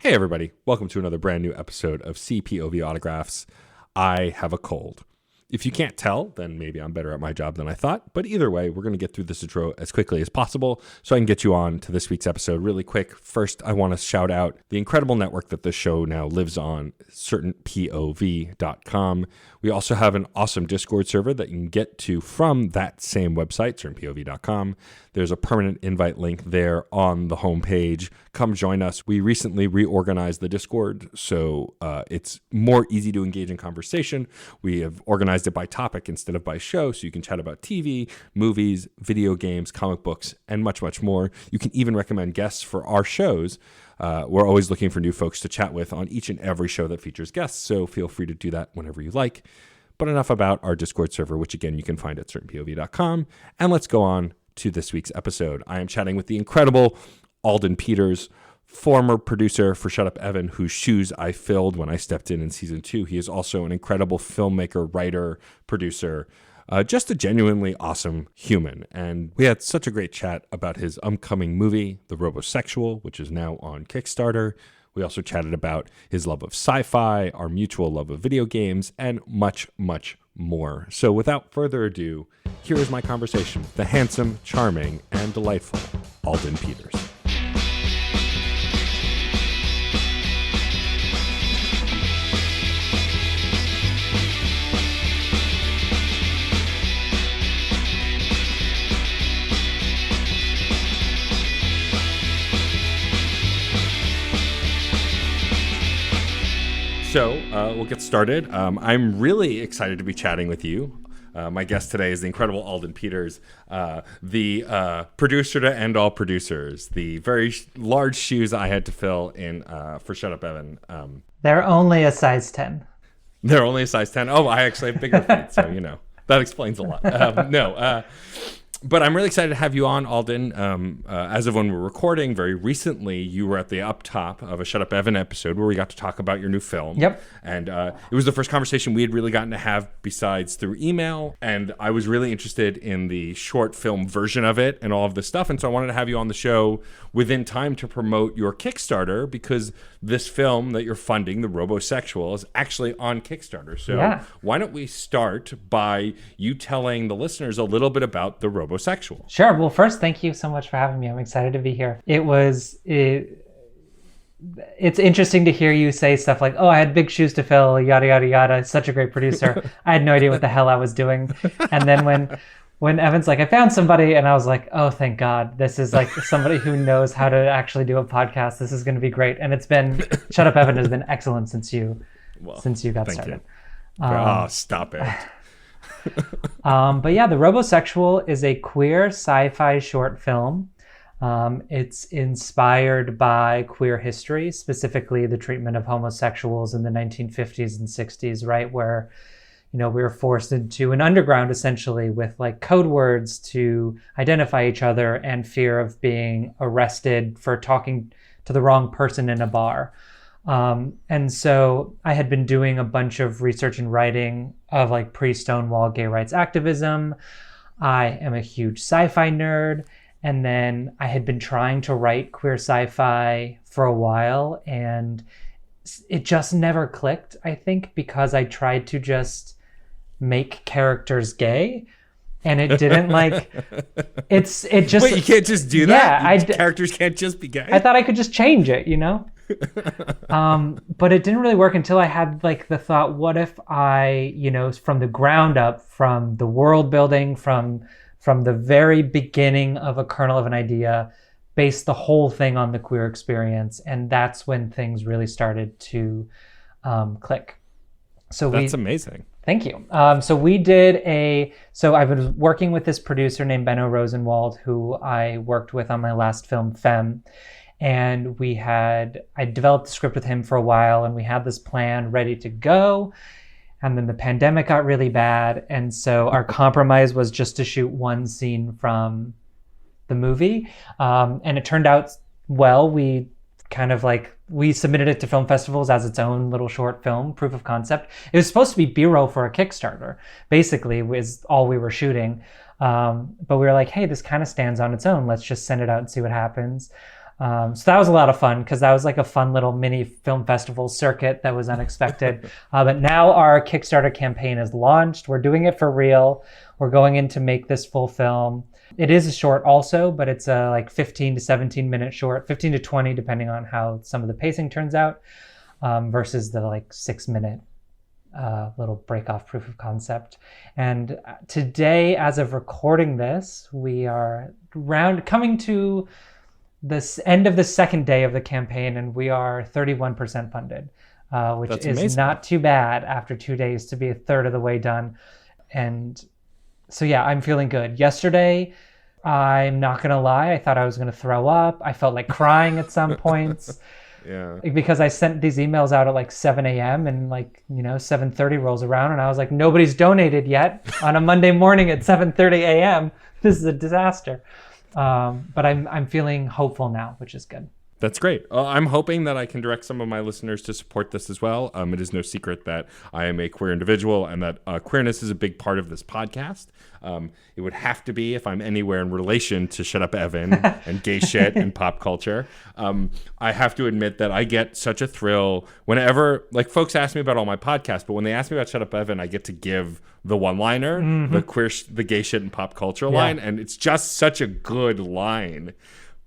Hey everybody, welcome to another brand new episode of CPOV Autographs. I have a cold. If you can't tell, then maybe I'm better at my job than I thought. But either way, we're going to get through this intro as quickly as possible so I can get you on to this week's episode really quick. First, I want to shout out the incredible network that this show now lives on, certainpov.com. We also have an awesome Discord server that you can get to from that same website, certainpov.com. There's a permanent invite link there on the homepage. Come join us. We recently reorganized the Discord, so it's more easy to engage in conversation. We have organized it by topic instead of by show, so you can chat about TV, movies, video games, comic books, and much, much more. You can even recommend guests for our shows. We're always looking for new folks to chat with on each and every show that features guests, so feel free to do that whenever you like. But enough about our Discord server, which again, you can find at certainpov.com. And let's go on to this week's episode. I am chatting with the incredible Alden Peters, former producer for Shut Up Evan, whose shoes I filled when I stepped in season 2. He is also an incredible filmmaker, writer, producer, just a genuinely awesome human. And we had such a great chat about his upcoming movie, The Robosexual, which is now on Kickstarter. We also chatted about his love of sci-fi, our mutual love of video games, and much, much more. So without further ado, here is my conversation with the handsome, charming, and delightful Alden Peters. So we'll get started. I'm really excited to be chatting with you. My guest today is the incredible Alden Peters, the producer to end all producers, the very large shoes I had to fill in for Shut Up Evan. They're only a size 10. They're only a size 10. Oh, I actually have bigger feet, so that explains a lot. But I'm really excited to have you on, Alden. As of when we're recording, very recently, you were at the up top of a Shut Up Evan episode where we got to talk about your new film. Yep. And it was the first conversation we had really gotten to have besides through email. And I was really interested in the short film version of it and all of this stuff. And so I wanted to have you on the show within time to promote your Kickstarter, because this film that you're funding, The Robosexual, is actually on Kickstarter. So Why don't we start by you telling the listeners a little bit about The Robosexual? Sure. Well, first, thank you so much for having me. I'm excited to be here. It's interesting to hear you say stuff like, oh, I had big shoes to fill, yada, yada, yada. Such a great producer. I had no idea what the hell I was doing. And then when Evan's like, I found somebody, and I was like, oh, thank God. This is like somebody who knows how to actually do a podcast. This is going to be great. And Shut Up Evan has been excellent since you got started. Stop it. But yeah, The Robosexual is a queer sci-fi short film. It's inspired by queer history, specifically the treatment of homosexuals in the 1950s and 60s, right? Where, we were forced into an underground essentially with like code words to identify each other and fear of being arrested for talking to the wrong person in a bar. And so I had been doing a bunch of research and writing of like pre-Stonewall gay rights activism. I am a huge sci-fi nerd. And then I had been trying to write queer sci-fi for a while, and it just never clicked, I think, because I tried to just make characters gay. And it didn't like, it just... Wait, you can't just do that? Characters can't just be gay? I thought I could just change it, But it didn't really work until I had like the thought, what if I, from the ground up, from the world building, from the very beginning of a kernel of an idea, base the whole thing on the queer experience. And that's when things really started to click. So that's amazing. Thank you. So I was working with this producer named Benno Rosenwald, who I worked with on my last film, Femme. And I developed the script with him for a while, and we had this plan ready to go. And then the pandemic got really bad. And so our compromise was just to shoot one scene from the movie. And it turned out well. We submitted it to film festivals as its own little short film, proof of concept. It was supposed to be B-roll for a Kickstarter, basically, was all we were shooting. But we were like, hey, this kind of stands on its own. Let's just send it out and see what happens. So that was a lot of fun because that was like a fun little mini film festival circuit that was unexpected. But now our Kickstarter campaign is launched. We're doing it for real. We're going in to make this full film. It is a short also, but it's a like 15 to 17 minute short, 15 to 20, depending on how some of the pacing turns out, versus the like 6 minute little break-off proof of concept. And today, as of recording this, we are coming to the end of the second day of the campaign, and we are 31% funded, which That's is amazing. not too bad after 2 days to be a third of the way done. And so, yeah, I'm feeling good. Yesterday, I'm not going to lie, I thought I was going to throw up. I felt like crying at some points. Yeah. Because I sent these emails out at like 7 a.m. and like, 7:30 rolls around and I was like, nobody's donated yet on a Monday morning at 7:30 a.m. This is a disaster. But I'm feeling hopeful now, which is good. That's great. I'm hoping that I can direct some of my listeners to support this as well. It is no secret that I am a queer individual and that queerness is a big part of this podcast. It would have to be if I'm anywhere in relation to Shut Up Evan and gay shit and pop culture. I have to admit that I get such a thrill whenever, like, folks ask me about all my podcasts, but when they ask me about Shut Up Evan, I get to give the one-liner, the gay shit and pop culture line, and it's just such a good line.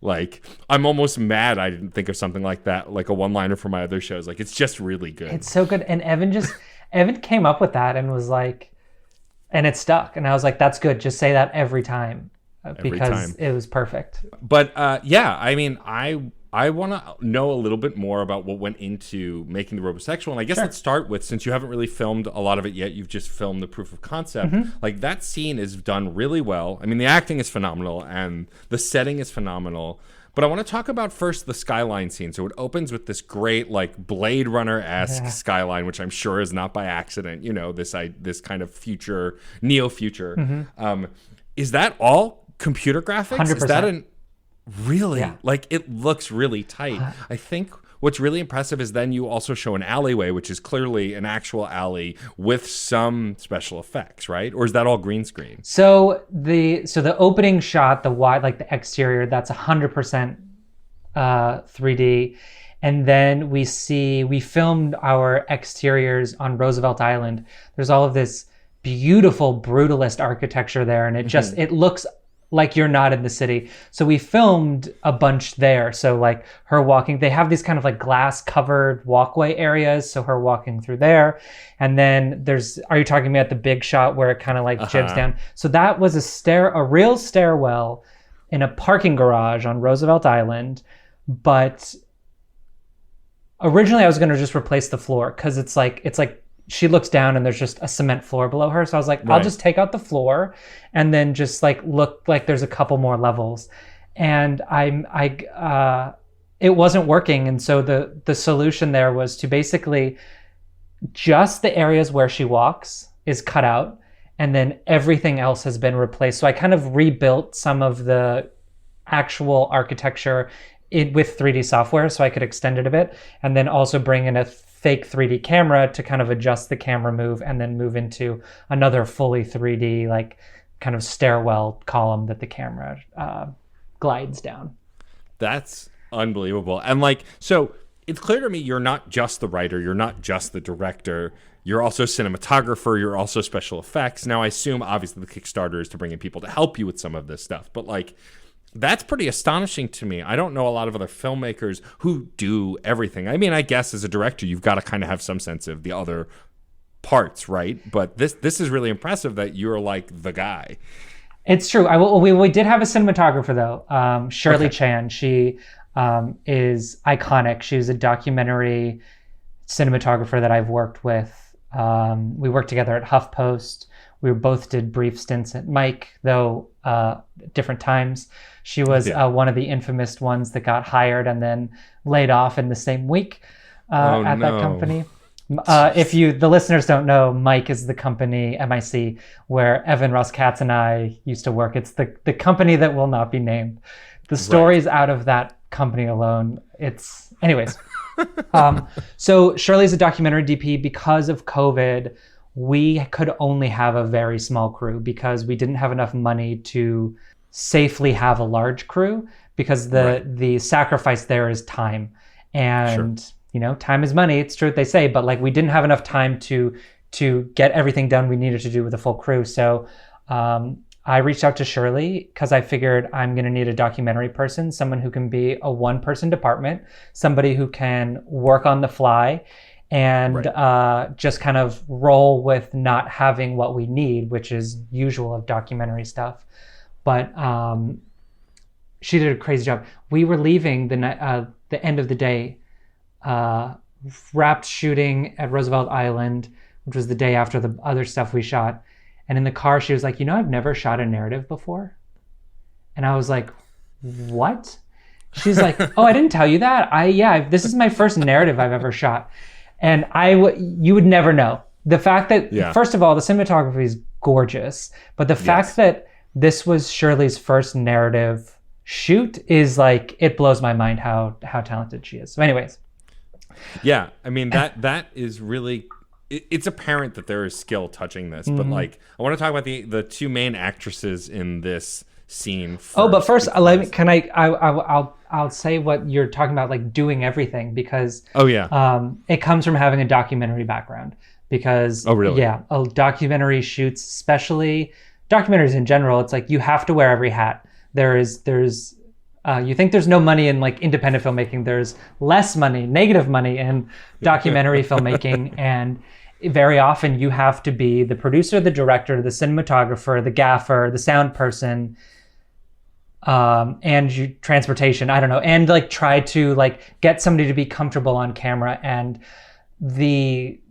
Like, I'm almost mad I didn't think of something like that, like a one-liner for my other shows. Like, it's just really good. It's so good. And Evan came up with that and was like, and it stuck. And I was like, that's good. Just say that every time because it was perfect. But yeah, I mean, I want to know a little bit more about what went into making the Robosexual. And I guess let's start with, since you haven't really filmed a lot of it yet, you've just filmed the proof of concept. Like, that scene is done really well. I mean, the acting is phenomenal and the setting is phenomenal. But I want to talk about first the skyline scene. So it opens with this great, like, Blade Runner-esque skyline, which I'm sure is not by accident, this kind of future, neo-future. Is that all computer graphics? 100%. Is that really? Yeah. Like, it looks really tight. I think what's really impressive is then you also show an alleyway, which is clearly an actual alley with some special effects, right? Or is that all green screen? So the opening shot, the wide, like the exterior, that's 100% 3D. And then we filmed our exteriors on Roosevelt Island. There's all of this beautiful brutalist architecture there, and it looks like you're not in the city. So we filmed a bunch there. So like her walking, they have these kind of like glass covered walkway areas. So her walking through there. And then are you talking about the big shot where it kind of like jibs down? So that was a real stairwell in a parking garage on Roosevelt Island. But originally I was going to just replace the floor because it's like she looks down and there's just a cement floor below her. So I was like, I'll just take out the floor and then just like look like there's a couple more levels. And it wasn't working. And so the solution there was to basically just the areas where she walks is cut out and then everything else has been replaced. So I kind of rebuilt some of the actual architecture with 3D software so I could extend it a bit and then also bring in a fake 3D camera to kind of adjust the camera move and then move into another fully 3D like kind of stairwell column that the camera glides down. That's unbelievable. And like, so it's clear to me you're not just the writer, you're not just the director, you're also cinematographer, you're also special effects. Now I assume obviously the Kickstarter is to bring in people to help you with some of this stuff, but like, that's pretty astonishing to me. I don't know a lot of other filmmakers who do everything. I mean, I guess as a director, you've got to kind of have some sense of the other parts, right? But this is really impressive that you're like the guy. It's true. We did have a cinematographer though, Shirley Chan. She is iconic. She was a documentary cinematographer that I've worked with. We worked together at HuffPost. We both did brief stints at Mike, though different times. She was one of the infamous ones that got hired and then laid off in the same week that company. If the listeners don't know, Mike is the company, MIC, where Evan Ross Katz and I used to work. It's the company that will not be named. The stories out of that company alone. Anyways. So Shirley's a documentary DP. Because of COVID, we could only have a very small crew because we didn't have enough money to safely have a large crew because the sacrifice there is time. And time is money. It's true what they say, but like we didn't have enough time to get everything done we needed to do with a full crew. So I reached out to Shirley because I figured I'm going to need a documentary person, someone who can be a one-person department, somebody who can work on the fly and just kind of roll with not having what we need, which is usual of documentary stuff. But she did a crazy job. We were leaving the end of the day, wrapped shooting at Roosevelt Island, which was the day after the other stuff we shot. And in the car, she was like, I've never shot a narrative before. And I was like, what? She's like, oh, I didn't tell you that. This is my first narrative I've ever shot. And you would never know. The fact that, first of all, the cinematography is gorgeous, but the fact that this was Shirley's first narrative shoot is like, it blows my mind how talented she is. So anyways. Yeah, I mean, that is really... It's apparent that there is skill touching this, but like I want to talk about the two main actresses in this scene first. Oh, but first, I'll say what you're talking about, like doing everything, because it comes from having a documentary background. Because a documentary shoots, especially documentaries in general, it's like you have to wear every hat. There's you think there's no money in like independent filmmaking. There's less money, negative money in documentary filmmaking, and very often you have to be the producer, the director, the cinematographer, the gaffer, the sound person, and transportation. I don't know, and like try to like get somebody to be comfortable on camera, and the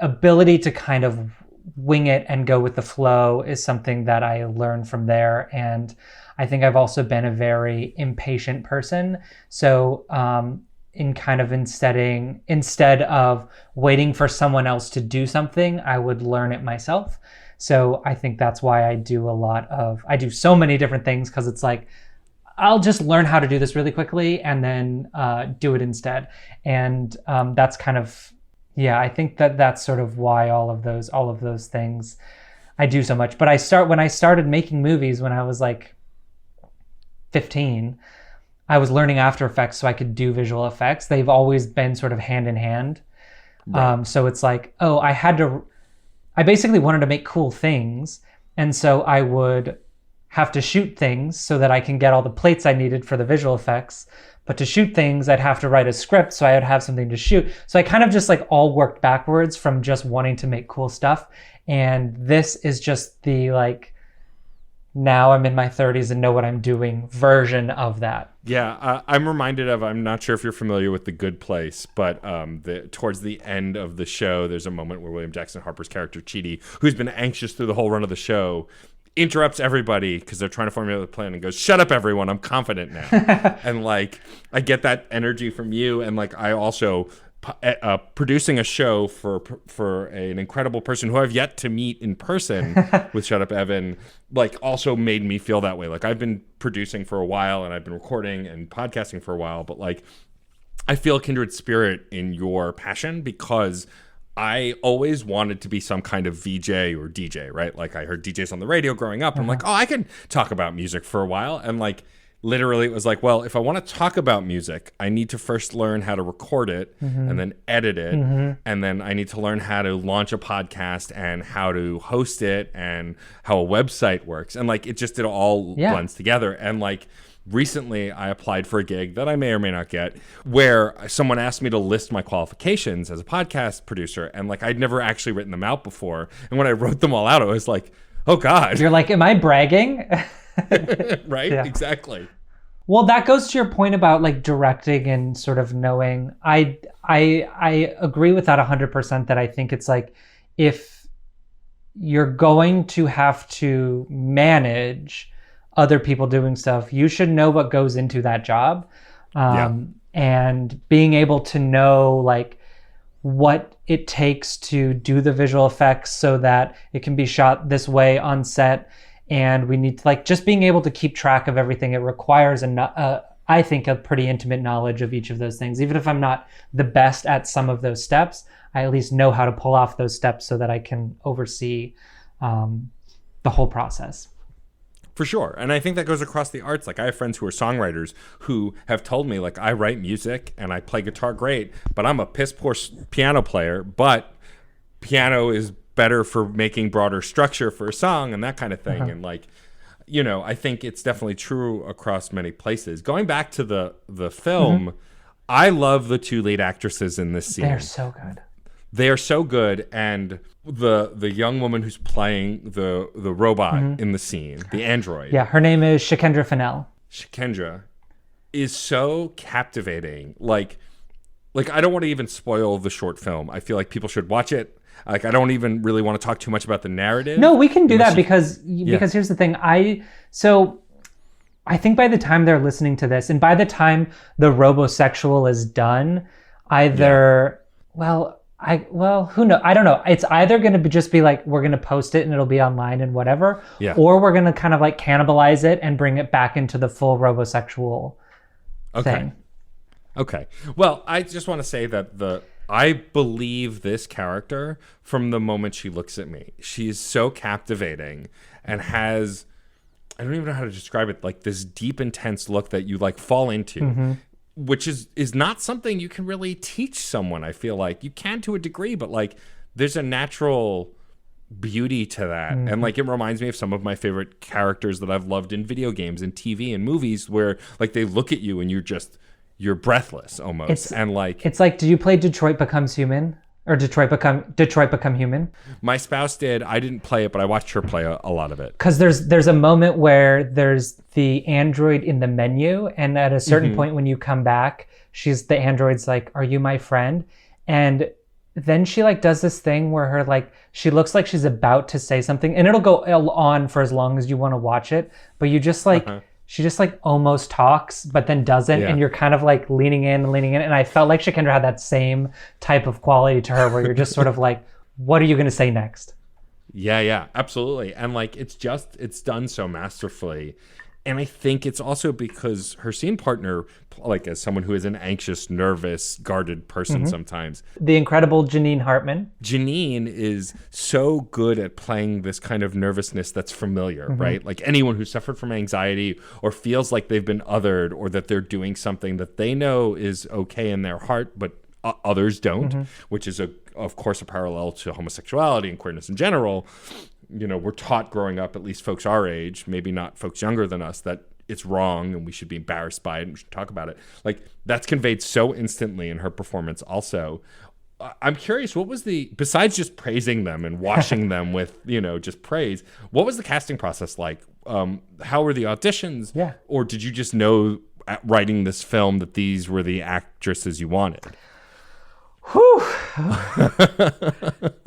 ability to kind of wing it and go with the flow is something that I learned from there. And I think I've also been a very impatient person. So instead of waiting for someone else to do something, I would learn it myself. So I think that's why I do so many different things, because it's like, I'll just learn how to do this really quickly and then do it instead. And that's kind of, I think that's sort of why all of those things I do so much. But when I started making movies when I was like 15, I was learning After Effects so I could do visual effects. They've always been sort of hand in hand. Right. So it's like, I basically wanted to make cool things. And so I would have to shoot things so that I can get all the plates I needed for the visual effects. But to shoot things, I'd have to write a script so I would have something to shoot. So I kind of just like all worked backwards from just wanting to make cool stuff. And this is just the like, now I'm in my 30s and know what I'm doing version of that. Yeah, I'm reminded of, I'm not sure if you're familiar with The Good Place, but towards the end of the show, there's a moment where William Jackson Harper's character, Chidi, who's been anxious through the whole run of the show, interrupts everybody because they're trying to formulate a plan and goes, "Shut up, everyone, I'm confident now." And like, I get that energy from you. And like, I also... producing a show for an incredible person who I've yet to meet in person with Shut Up Evan, like also made me feel that way. Like I've been producing for a while and I've been recording and podcasting for a while, but like I feel a kindred spirit in your passion, because I always wanted to be some kind of VJ or DJ, right? Like I heard DJs on the radio growing up. And I'm like, I can talk about music for a while. And like, literally, it was like, well, if I want to talk about music, I need to first learn how to record it and then edit it. And then I need to learn how to launch a podcast and how to host it and how a website works. And like, it all blends together. And like, recently I applied for a gig that I may or may not get, where someone asked me to list my qualifications as a podcast producer. And like, I'd never actually written them out before. And when I wrote them all out, I was like, oh God. You're like, am I bragging? Right? Yeah. Exactly. Well, that goes to your point about like directing and sort of knowing. I agree with that 100%, that I think it's like, if you're going to have to manage other people doing stuff, you should know what goes into that job. And being able to know like what it takes to do the visual effects so that it can be shot this way on set. And we need to like, just being able to keep track of everything. It requires I think a pretty intimate knowledge of each of those things. Even if I'm not the best at some of those steps, I at least know how to pull off those steps so that I can oversee the whole process. For sure. And I think that goes across the arts. Like, I have friends who are songwriters who have told me, like, I write music and I play guitar great, but I'm a piss poor piano player, but piano is better for making broader structure for a song and that kind of thing. And like, you know, I think it's definitely true across many places. Going back to the film, I love the two lead actresses in this scene. They're so good. They are so good, and the young woman who's playing the robot in the scene, the android. Yeah, her name is Shakendra Fennell. Shakendra is so captivating. Like I don't want to even spoil the short film. I feel like people should watch it. Like, I don't even really want to talk too much about the narrative. No, we can do that because here's the thing. I think by the time they're listening to this, and by the time the Robosexual is done, either who knows? I don't know. It's either going to just be like, we're going to post it and it'll be online and whatever, or we're going to kind of like cannibalize it and bring it back into the full Robosexual thing. Okay. Well, I just want to say that I believe this character from the moment she looks at me. She is so captivating and has, I don't even know how to describe it, like this deep, intense look that you like fall into. Which is not something you can really teach someone. I feel like you can to a degree, but like there's a natural beauty to that. And like it reminds me of some of my favorite characters that I've loved in video games and TV and movies, where like they look at you and you're breathless almost. It's like, did you play Detroit Becomes Human? Or Detroit Become Human? My spouse did. I didn't play it, but I watched her play a lot of it. Because there's a moment where there's the android in the menu, and at a certain point when you come back, the android's like, "Are you my friend?" And then she like does this thing where her like she looks like she's about to say something, and it'll go on for as long as you want to watch it, but you just like. She just like almost talks, but then doesn't. And you're kind of like leaning in. And I felt like Shakendra had that same type of quality to her where you're just sort of like, what are you going to say next? Yeah, absolutely. And like, it's done so masterfully. And I think it's also because her scene partner, like as someone who is an anxious, nervous, guarded person sometimes. The incredible Janine Hartman. Janine is so good at playing this kind of nervousness that's familiar, right? Like anyone who suffered from anxiety or feels like they've been othered or that they're doing something that they know is okay in their heart, but others don't, which is, of course, a parallel to homosexuality and queerness in general. You know, we're taught growing up, at least folks our age, maybe not folks younger than us, that it's wrong and we should be embarrassed by it and we should talk about it. Like, that's conveyed so instantly in her performance also. I'm curious, what was besides just praising them and washing them with, just praise, what was the casting process like? How were the auditions? Yeah. Or did you just know at writing this film that these were the actresses you wanted? Whew.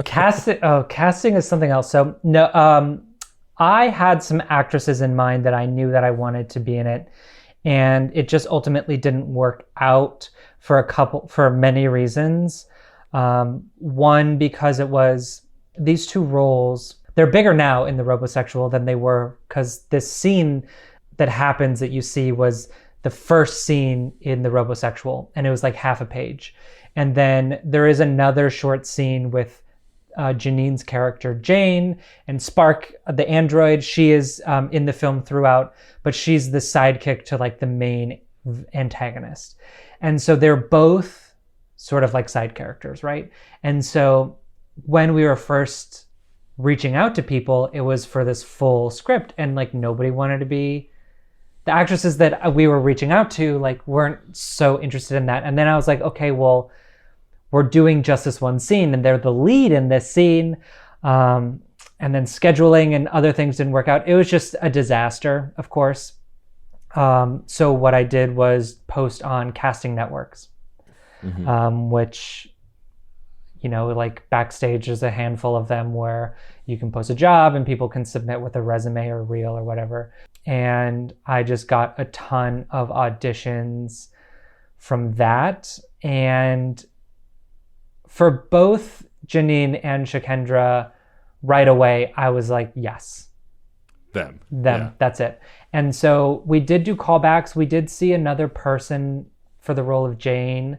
Casting is something else. So no, I had some actresses in mind that I knew that I wanted to be in it, and it just ultimately didn't work out for many reasons. One, because it was these two roles, they're bigger now in the Robosexual than they were, because this scene that happens that you see was the first scene in the Robosexual, and it was like half a page. And then there is another short scene with Janine's character, Jane, and Spark, the android. She is in the film throughout, but she's the sidekick to like the main antagonist. And so they're both sort of like side characters, right? And so when we were first reaching out to people, it was for this full script, and like nobody wanted to be... The actresses that we were reaching out to like weren't so interested in that. And then I was like, okay, well, we're doing just this one scene and they're the lead in this scene. And then scheduling and other things didn't work out. It was just a disaster, of course. So what I did was post on casting networks, which, like Backstage is a handful of them where you can post a job and people can submit with a resume or reel or whatever. And I just got a ton of auditions from that. And for both Janine and Shakendra, right away, I was like, yes. Them. Yeah. That's it. And so we did do callbacks. We did see another person for the role of Jane.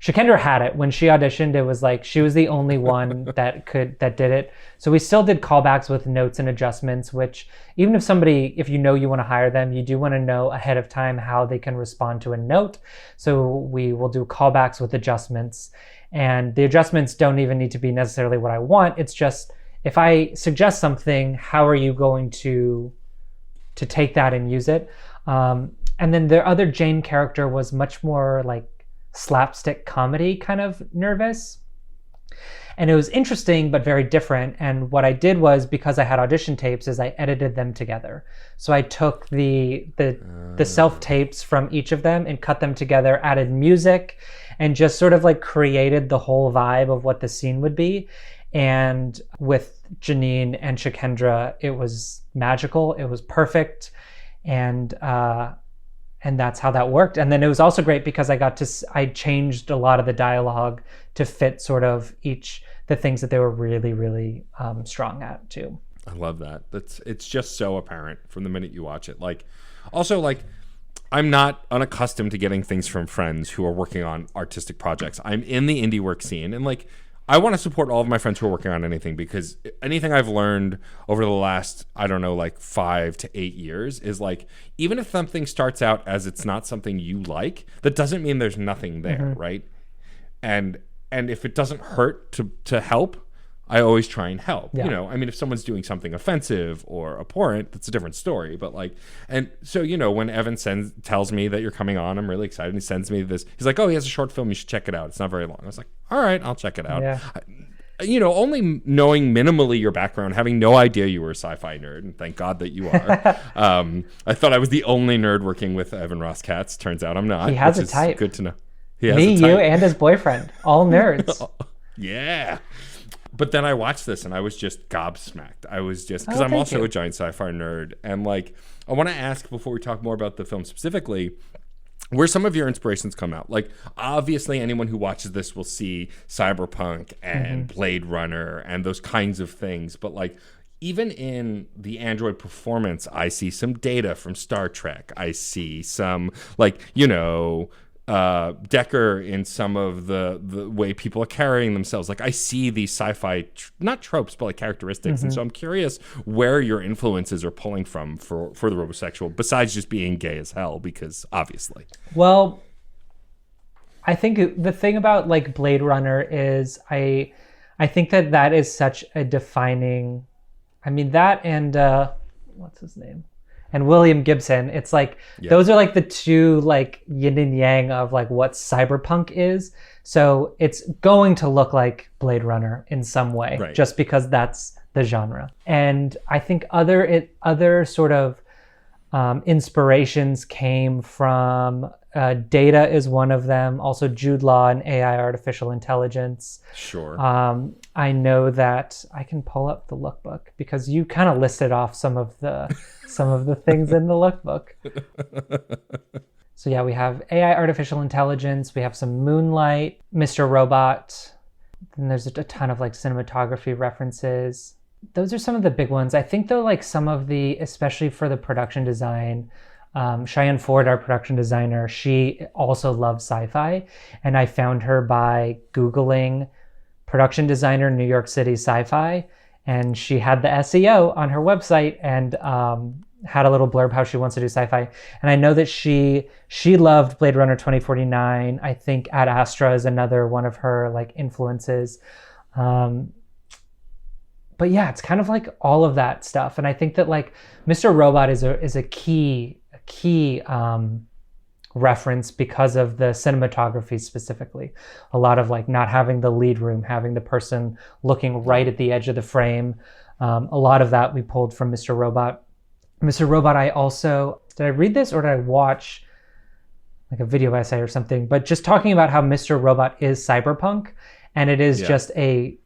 Shakendra had it when she auditioned. It was like she was the only one that did it. So we still did callbacks with notes and adjustments, which even if you know you want to hire them, you do want to know ahead of time how they can respond to a note. So we will do callbacks with adjustments, and the adjustments don't even need to be necessarily what I want. It's just, if I suggest something, how are you going to take that and use it? And then the other Jane character was much more like slapstick comedy kind of nervous. And it was interesting, but very different. And what I did was, because I had audition tapes, is I edited them together. So I took the self-tapes from each of them and cut them together, added music, and just sort of like created the whole vibe of what the scene would be. And with Janine and Shakendra, it was magical. It was perfect. And that's how that worked. And then it was also great because I changed a lot of the dialogue to fit sort of the things that they were really, really strong at too. I love that. It's just so apparent from the minute you watch it. Like, also, like, I'm not unaccustomed to getting things from friends who are working on artistic projects. I'm in the indie work scene, and like, I want to support all of my friends who are working on anything, because anything I've learned over the last, I don't know, like 5 to 8 years is like, even if something starts out as it's not something you like, that doesn't mean there's nothing there, right? And if it doesn't hurt to help, I always try and help. Yeah. You know, I mean, if someone's doing something offensive or abhorrent, that's a different story. But like, and so, you know, when Evan tells me that you're coming on, I'm really excited. He sends me this. He's like, oh, he has a short film. You should check it out. It's not very long. I was like, all right, I'll check it out. Yeah. You know, only knowing minimally your background, having no idea you were a sci-fi nerd, and thank God that you are. I thought I was the only nerd working with Evan Ross Katz. Turns out I'm not. He has a type. Good to know. Me, you, and his boyfriend, all nerds. Yeah. But then I watched this and I was just gobsmacked. I was just, because I'm thank also you. a giant sci-fi nerd. And like, I want to ask, before we talk more about the film specifically, where some of your inspirations come out. Like, obviously anyone who watches this will see Cyberpunk and Blade Runner and those kinds of things. But like, even in the Android performance, I see some data from Star Trek. I see some, like, you know, Decker in some of the way people are carrying themselves. Like, I see these sci-fi, not tropes, but like characteristics. And so I'm curious where your influences are pulling from for the Robosexual, besides just being gay as hell, because obviously. Well, I think the thing about like Blade Runner is I think that is such a defining, I mean, that and what's his name? And William Gibson, it's like, those are like the two like yin and yang of like what cyberpunk is. So it's going to look like Blade Runner in some way, just because that's the genre. And I think other sort of inspirations came from data is one of them. Also Jude Law and AI, artificial intelligence. Sure. I know that I can pull up the lookbook because you kind of listed off some of the things in the lookbook. So yeah, we have AI, artificial intelligence. We have some Moonlight, Mr. Robot. Then there's a ton of like cinematography references. Those are some of the big ones. I think though, like some of the, especially for the production design, Cheyenne Ford, our production designer, she also loves sci-fi. And I found her by Googling production designer, New York City sci-fi. And she had the SEO on her website and had a little blurb how she wants to do sci-fi. And I know that she loved Blade Runner 2049. I think Ad Astra is another one of her like influences. But yeah, it's kind of like all of that stuff. And I think that like Mr. Robot is a key reference because of the cinematography specifically. A lot of like not having the lead room, having the person looking right at the edge of the frame. A lot of that we pulled from Mr. Robot. Mr. Robot, did I read this or did I watch like a video essay or something? But just talking about how Mr. Robot is cyberpunk, and it is just it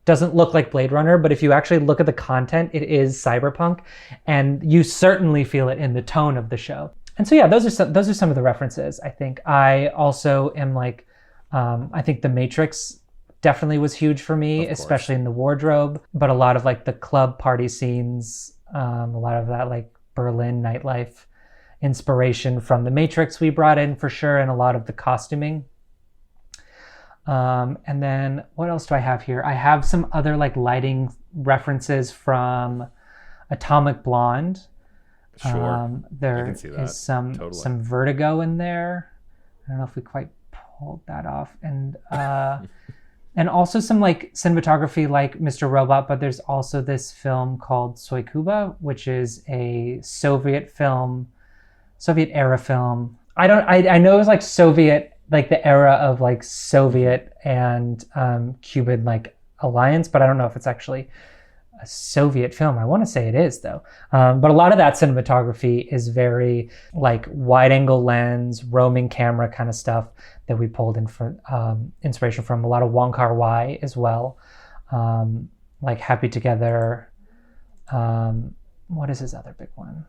doesn't look like Blade Runner, but if you actually look at the content, it is cyberpunk, and you certainly feel it in the tone of the show. And so yeah, those are some of the references. I think I also am like, I think The Matrix definitely was huge for me, especially in the wardrobe, but a lot of like the club party scenes, a lot of that like Berlin nightlife inspiration from The Matrix we brought in for sure, and a lot of the costuming. And then what else do I have here? I have some other like lighting references from Atomic Blonde. Sure. There I can see that. is some Totally. some Vertigo in there. I don't know if we quite pulled that off. And and also some like cinematography like Mr. Robot, but there's also this film called Soy Cuba, which is a Soviet era film. I know it was like Soviet, like the era of like Soviet and Cuban like alliance, but I don't know if it's actually a Soviet film. I want to say it is though. But a lot of that cinematography is very like wide angle lens, roaming camera kind of stuff that we pulled in for inspiration from a lot of Wong Kar-wai as well. Like Happy Together. What is his other big one?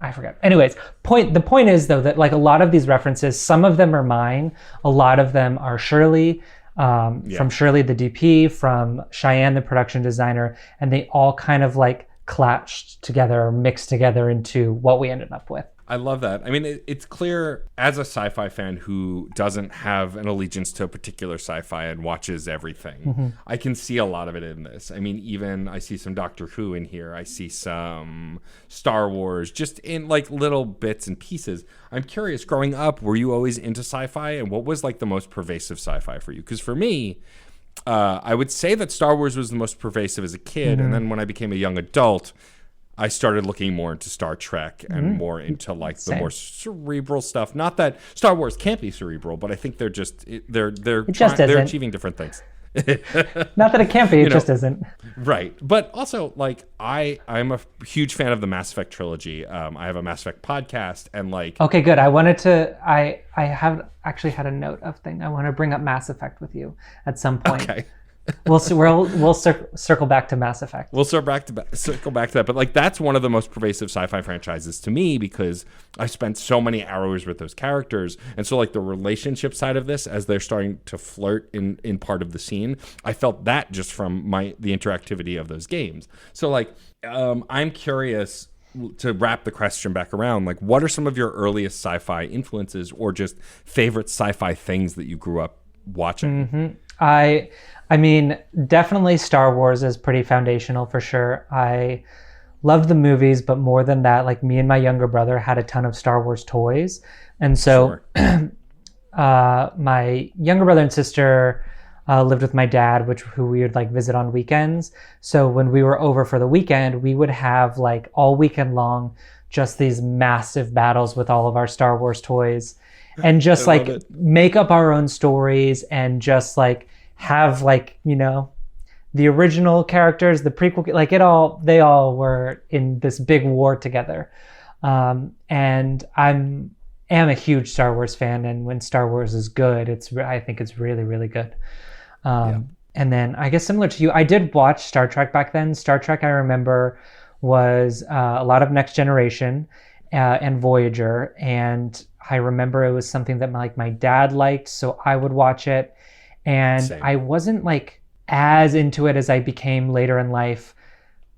I forget. Anyways, the point is though that like a lot of these references, some of them are mine, a lot of them are Shirley, from Shirley the DP, from Cheyenne the production designer, and they all kind of like clashed together or mixed together into what we ended up with. I love that. I mean, it's clear as a sci-fi fan who doesn't have an allegiance to a particular sci-fi and watches everything, I can see a lot of it in this. I mean, even I see some Doctor Who in here. I see some Star Wars, just in like little bits and pieces. I'm curious, growing up, were you always into sci-fi? And what was like the most pervasive sci-fi for you? Because for me, I would say that Star Wars was the most pervasive as a kid. And then when I became a young adult, I started looking more into Star Trek and more into like the more cerebral stuff. Not that Star Wars can't be cerebral, but I think they're they're achieving different things. Not that it can't be, it just isn't. Right. But also, like, I'm a huge fan of the Mass Effect trilogy. I have a Mass Effect podcast, and like... Okay, good. I have actually had a note of thing. I want to bring up Mass Effect with you at some point. Okay. We'll circle back to Mass Effect. We'll circle back to that. But like, that's one of the most pervasive sci-fi franchises to me because I spent so many hours with those characters. And so like the relationship side of this, as they're starting to flirt in part of the scene, I felt that just from the interactivity of those games. So like, I'm curious to wrap the question back around, like, what are some of your earliest sci-fi influences or just favorite sci-fi things that you grew up watching? I mean, definitely Star Wars is pretty foundational for sure. I loved the movies, but more than that, like me and my younger brother had a ton of Star Wars toys. And so my younger brother and sister lived with my dad, who we would like visit on weekends. So when we were over for the weekend, we would have like all weekend long, just these massive battles with all of our Star Wars toys and just like make up our own stories and just like have like, you know, the original characters, the prequel, like they all were in this big war together. And I am a huge Star Wars fan. And when Star Wars is good, I think it's really, really good. And then I guess similar to you, I did watch Star Trek back then. Star Trek, I remember, was a lot of Next Generation and Voyager. And I remember it was something that my dad liked, so I would watch it. And Same. I wasn't like as into it as I became later in life.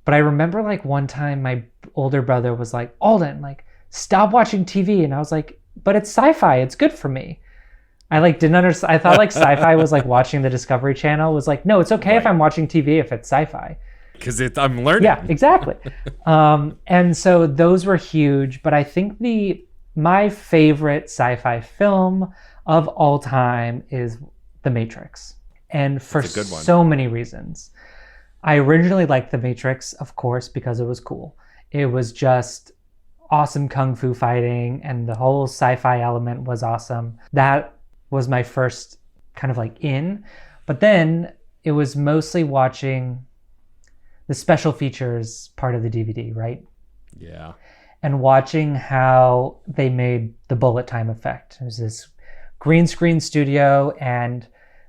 But I remember like one time my older brother was like, Alden, like, stop watching TV. And I was like, but it's sci-fi. It's good for me. I like didn't understand. I thought like sci-fi was like watching the Discovery Channel. It was like, no, it's okay if I'm watching TV if it's sci-fi. Because I'm learning. Yeah, exactly. And so those were huge. But I think my favorite sci-fi film of all time is The Matrix. And for so many reasons. I originally liked The Matrix, of course, because it was cool. It was just awesome kung fu fighting and the whole sci-fi element was awesome. That was my first kind of like in. But then it was mostly watching the special features part of the DVD, right? Yeah. And watching how they made the bullet time effect. It was this green screen studio, and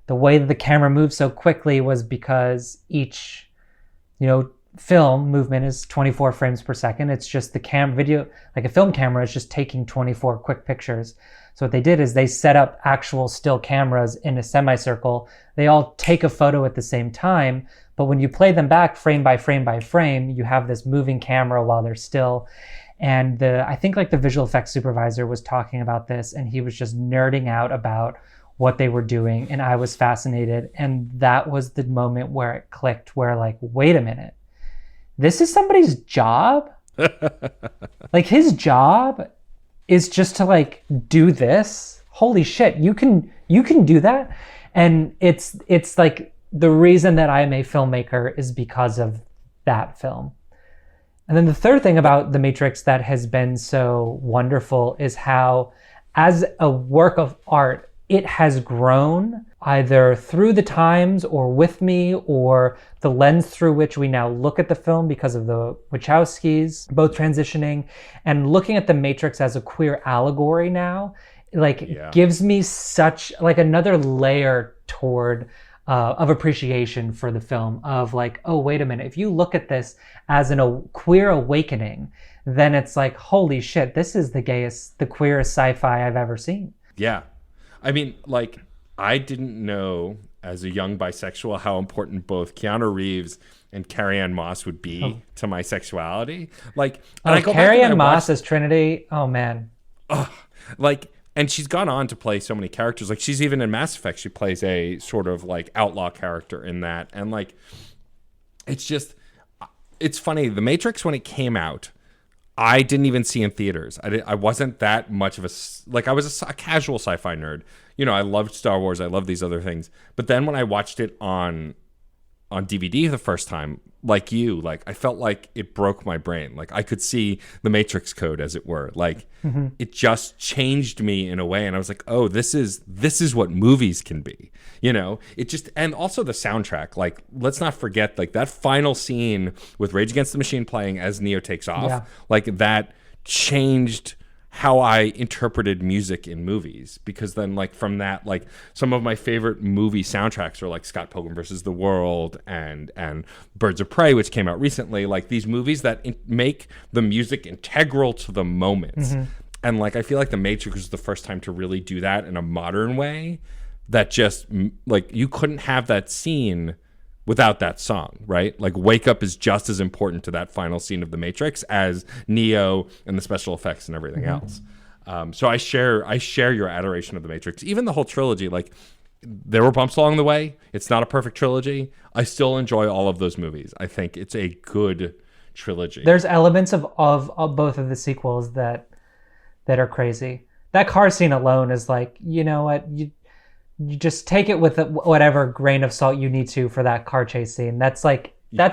the way that the camera moved so quickly was because each, film movement is 24 frames per second. It's just the video, like a film camera is just taking 24 quick pictures. So what they did is they set up actual still cameras in a semicircle. They all take a photo at the same time, but when you play them back frame by frame by frame, you have this moving camera while they're still. And I think like the visual effects supervisor was talking about this, and he was just nerding out about what they were doing, and I was fascinated. And that was the moment where it clicked, where like, wait a minute, this is somebody's job. Like his job is just to like do this. Holy shit, you can do that. And it's like the reason that I'm a filmmaker is because of that film. And then the third thing about The Matrix that has been so wonderful is how, as a work of art, it has grown either through the times or with me, or the lens through which we now look at the film because of the Wachowskis both transitioning, and looking at The Matrix as a queer allegory now, like gives me such like another layer toward of appreciation for the film, of like, oh, wait a minute, if you look at this as a queer awakening, then it's like, holy shit, this is the queerest sci-fi I've ever seen. Yeah. I mean, like, I didn't know as a young bisexual how important both Keanu Reeves and Carrie-Anne Moss would be to my sexuality. Like, Carrie-Anne Moss as Trinity, oh man. Like, and she's gone on to play so many characters. Like, she's even in Mass Effect, she plays a sort of like outlaw character in that. And like, it's funny. The Matrix, when it came out, I didn't even see in theaters. I wasn't that much of I was a casual sci-fi nerd. You know, I loved Star Wars. I loved these other things. But then when I watched it on DVD the first time, like you, like I felt like it broke my brain. Like I could see the Matrix code, as it were. Like it just changed me in a way, and I was like, oh, this is what movies can be. You know, it just, and also the soundtrack. Like, let's not forget, like that final scene with Rage Against the Machine playing as Neo takes off. Yeah. Like that changed how I interpreted music in movies, because then like from that, like some of my favorite movie soundtracks are like Scott Pilgrim versus the World and Birds of Prey, which came out recently. Like these movies that make the music integral to the moments. And like I feel like The Matrix was the first time to really do that in a modern way, that just like you couldn't have that scene without that song, right? Like Wake Up is just as important to that final scene of The Matrix as Neo and the special effects and everything else. So I share your adoration of The Matrix. Even the whole trilogy, like there were bumps along the way. It's not a perfect trilogy. I still enjoy all of those movies. I think it's a good trilogy. There's elements of both of the sequels that are crazy. That car scene alone is like, you know what, you just take it with whatever grain of salt you need to for that car chase scene. That's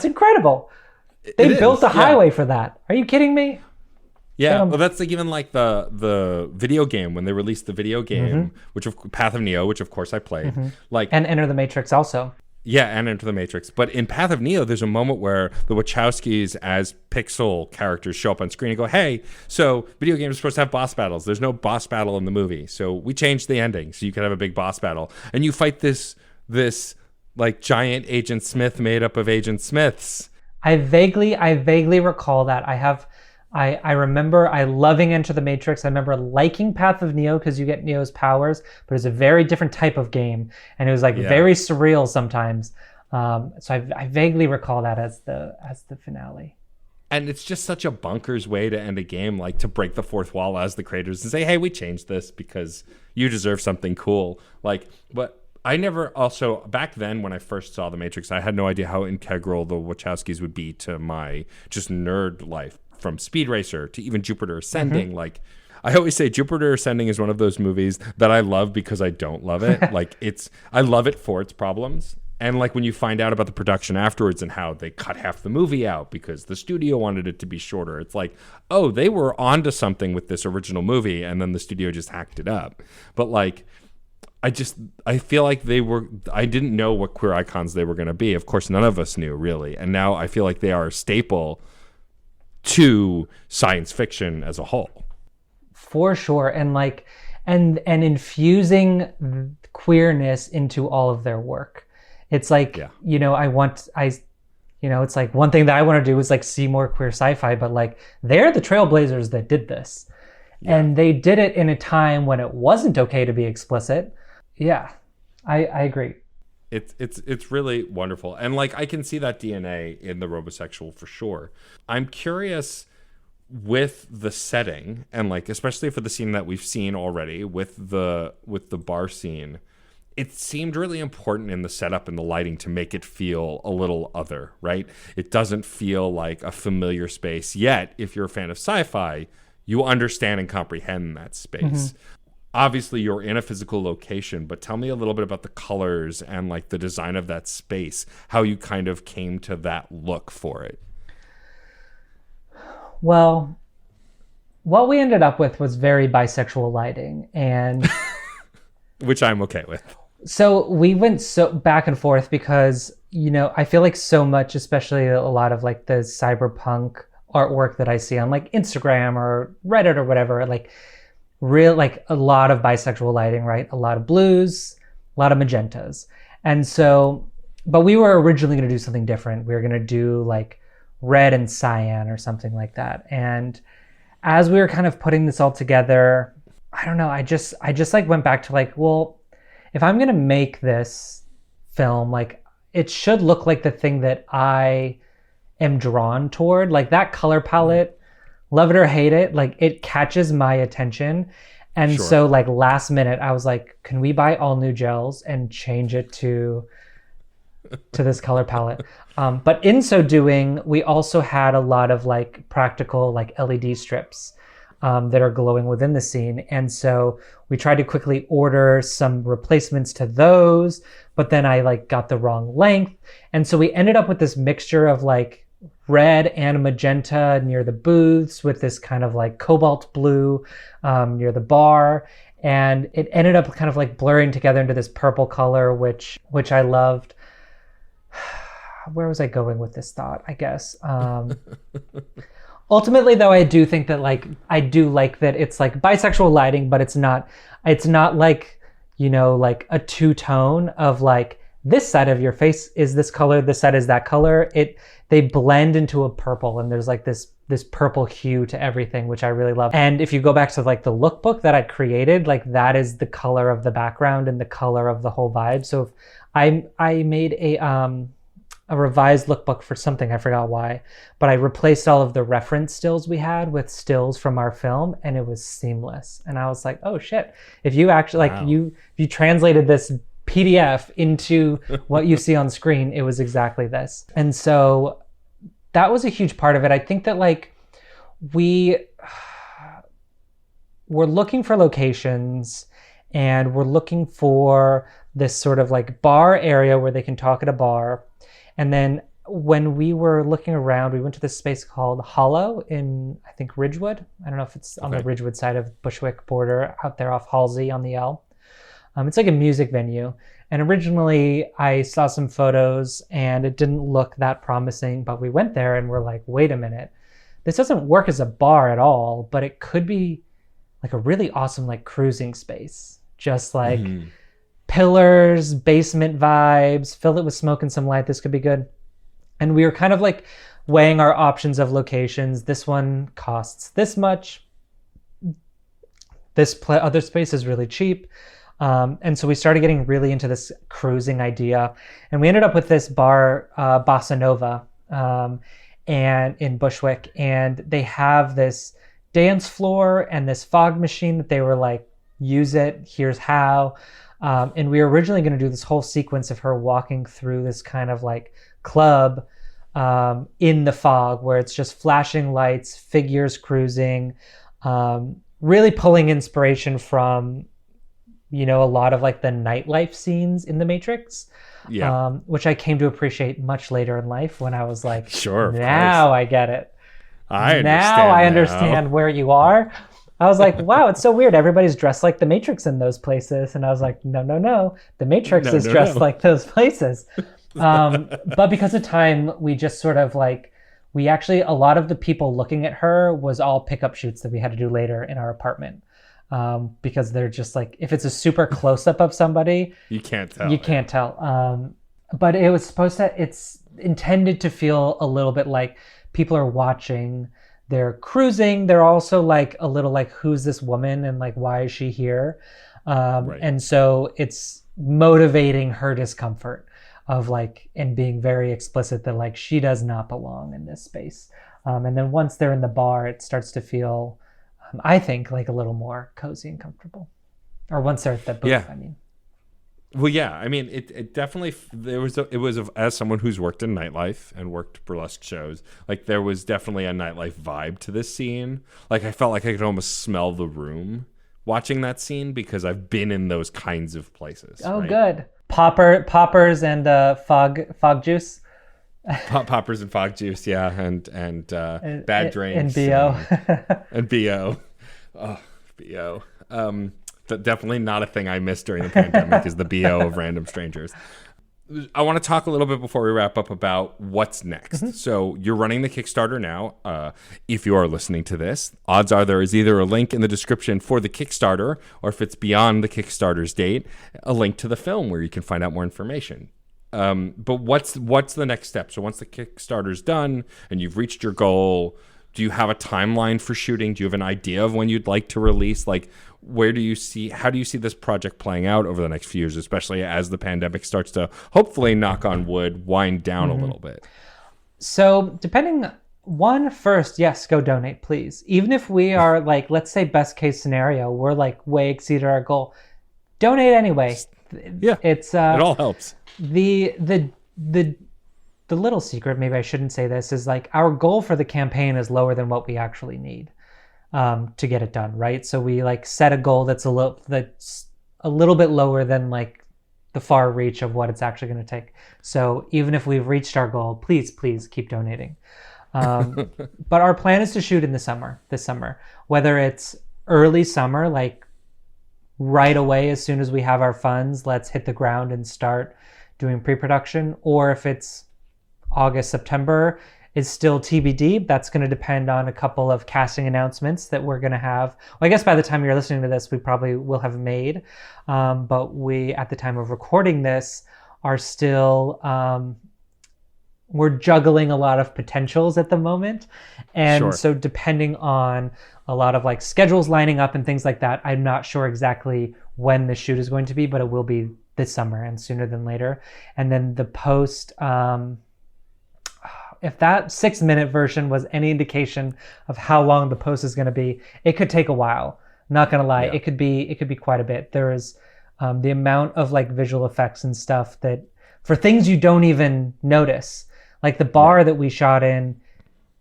incredible. They built a highway for that. Are you kidding me? Yeah, well, that's like even like the video game, when they released the video game, which of Path of Neo, which of course I played, like, and Enter the Matrix also. Yeah, and Enter the Matrix. But in Path of Neo, there's a moment where the Wachowskis as pixel characters show up on screen and go, hey, so video games are supposed to have boss battles. There's no boss battle in the movie. So we changed the ending so you could have a big boss battle. And you fight this like giant Agent Smith made up of Agent Smiths. I vaguely recall that. I remember loving Enter the Matrix. I remember liking Path of Neo because you get Neo's powers, but it's a very different type of game, and it was like very surreal sometimes. So I vaguely recall that as the finale. And it's just such a bonkers way to end a game, like to break the fourth wall as the creators and say, hey, we changed this because you deserve something cool. Like, but I never also, back then when I first saw The Matrix, I had no idea how integral the Wachowskis would be to my just nerd life. From Speed Racer to even Jupiter Ascending. Like I always say, Jupiter Ascending is one of those movies that I love because I don't love it. Like I love it for its problems. And like when you find out about the production afterwards and how they cut half the movie out because the studio wanted it to be shorter, it's like, oh, they were onto something with this original movie and then the studio just hacked it up. But like, I feel like I didn't know what queer icons they were going to be. Of course, none of us knew really. And now I feel like they are a staple to science fiction as a whole. For sure. And like, and infusing queerness into all of their work. It's like, you know, it's like one thing that I want to do is like see more queer sci-fi, but like they're the trailblazers that did this. Yeah. And they did it in a time when it wasn't okay to be explicit. Yeah, I agree. It's really wonderful. And like I can see that DNA in the Robosexual for sure. I'm curious with the setting, and like especially for the scene that we've seen already with the bar scene, it seemed really important in the setup and the lighting to make it feel a little other, right? It doesn't feel like a familiar space. Yet, if you're a fan of sci-fi, you understand and comprehend that space. Obviously, you're in a physical location, but tell me a little bit about the colors and like the design of that space, how you kind of came to that look for it. Well, what we ended up with was very bisexual lighting, and which I'm okay with. So we went so back and forth because, I feel like so much, especially a lot of like the cyberpunk artwork that I see on like Instagram or Reddit or whatever, like like a lot of bisexual lighting, right? A lot of blues, a lot of magentas. And so, but we were originally going to do something different. We were going to do like red and cyan or something like that. And as we were kind of putting this all together, I don't know, I just like went back to like, well, if I'm going to make this film, like it should look like the thing that I am drawn toward. Like that color palette, love it or hate it, like it catches my attention. And so like last minute, I was like, can we buy all new gels and change it to this color palette? But in so doing, we also had a lot of like practical like LED strips that are glowing within the scene. And so we tried to quickly order some replacements to those, but then I like got the wrong length. And so we ended up with this mixture of like red and magenta near the booths with this kind of like cobalt blue near the bar. And it ended up kind of like blurring together into this purple color, which I loved. Where was I going with this thought? I guess. Ultimately, though, I do think that like I do like that it's like bisexual lighting, but it's not like, like a two-tone of like this side of your face is this color, this side is that color. They blend into a purple, and there's like this purple hue to everything, which I really love. And if you go back to like the lookbook that I created, like that is the color of the background and the color of the whole vibe. So if I made a revised lookbook for something, I forgot why, but I replaced all of the reference stills we had with stills from our film, and it was seamless. And I was like, oh shit, if you actually like if you translated this PDF into what you see on screen, it was exactly this. And so that was a huge part of it. I think that like we were looking for locations, and we're looking for this sort of like bar area where they can talk at a bar. And then when we were looking around, we went to this space called Hollow in, I think, Ridgewood. I don't know if it's on the Ridgewood side of Bushwick border out there off Halsey on the L. It's like a music venue. And originally I saw some photos and it didn't look that promising, but we went there and we're like, wait a minute, this doesn't work as a bar at all, but it could be like a really awesome like cruising space. Just like pillars, basement vibes, fill it with smoke and some light. This could be good. And we were kind of like weighing our options of locations. This one costs this much. This other space is really cheap. And so we started getting really into this cruising idea. And we ended up with this bar, Bossa Nova, and in Bushwick. And they have this dance floor and this fog machine that they were like, use it, here's how. And we were originally going to do this whole sequence of her walking through this kind of like club in the fog where it's just flashing lights, figures cruising, really pulling inspiration from, a lot of like the nightlife scenes in The Matrix, which I came to appreciate much later in life when I was like, now I get it. I understand where you are. I was like, wow, it's so weird. Everybody's dressed like the Matrix in those places. And I was like, no. The Matrix is dressed like those places. But because of time, we just sort of like, a lot of the people looking at her was all pickup shoots that we had to do later in our apartment. Because they're just like, if it's a super close up of somebody, you can't tell. But it's intended to feel a little bit like people are watching. They're cruising. They're also like a little like, who's this woman and like, why is she here? And so it's motivating her discomfort of like, and being very explicit that like, she does not belong in this space. And then once they're in the bar, it starts to feel, I think, like a little more cozy and comfortable. Or once they're at the booth, I mean. Well, yeah. I mean, it definitely as someone who's worked in nightlife and worked burlesque shows, like there was definitely a nightlife vibe to this scene. Like I felt like I could almost smell the room watching that scene because I've been in those kinds of places. Oh, right? good. Poppers and fog juice. Poppers and fog juice, yeah, and bad drinks and BO and BO. Oh, BO. Definitely not a thing I missed during the pandemic is the BO of random strangers. I want to talk a little bit before we wrap up about what's next. So you're running the Kickstarter now. If you are listening to this, odds are there is either a link in the description for the Kickstarter, or if it's beyond the Kickstarter's date, a link to the film where you can find out more information. But what's the next step? So once the Kickstarter's done and you've reached your goal, do you have a timeline for shooting? Do you have an idea of when you'd like to release? Like, how do you see this project playing out over the next few years, especially as the pandemic starts to, hopefully, knock on wood, wind down a little bit? So first, yes, go donate, please. Even if we are like, let's say best case scenario, we're like way exceeded our goal. Donate anyway. Yeah, it all helps. The little secret, maybe I shouldn't say this, is like our goal for the campaign is lower than what we actually need to get it done, right? So we like set a goal that's a little bit lower than like the far reach of what it's actually going to take. So even if we've reached our goal, please keep donating. But our plan is to shoot in this summer, whether it's early summer, like right away as soon as we have our funds, let's hit the ground and start doing pre-production, or if it's August, September, is still TBD. That's going to depend on a couple of casting announcements that we're going to have. Well, I guess by the time you're listening to this, we probably will have made. But we, at the time of recording this, are still, we're juggling a lot of potentials at the moment. And so depending on a lot of like schedules lining up and things like that, I'm not sure exactly when the shoot is going to be, but it will be this summer and sooner than later. And then the post, if that 6-minute version was any indication of how long the post is going to be, it could take a while. Not going to lie. Yeah. It could be quite a bit. There is the amount of like visual effects and stuff that for things you don't even notice, like the bar that we shot in,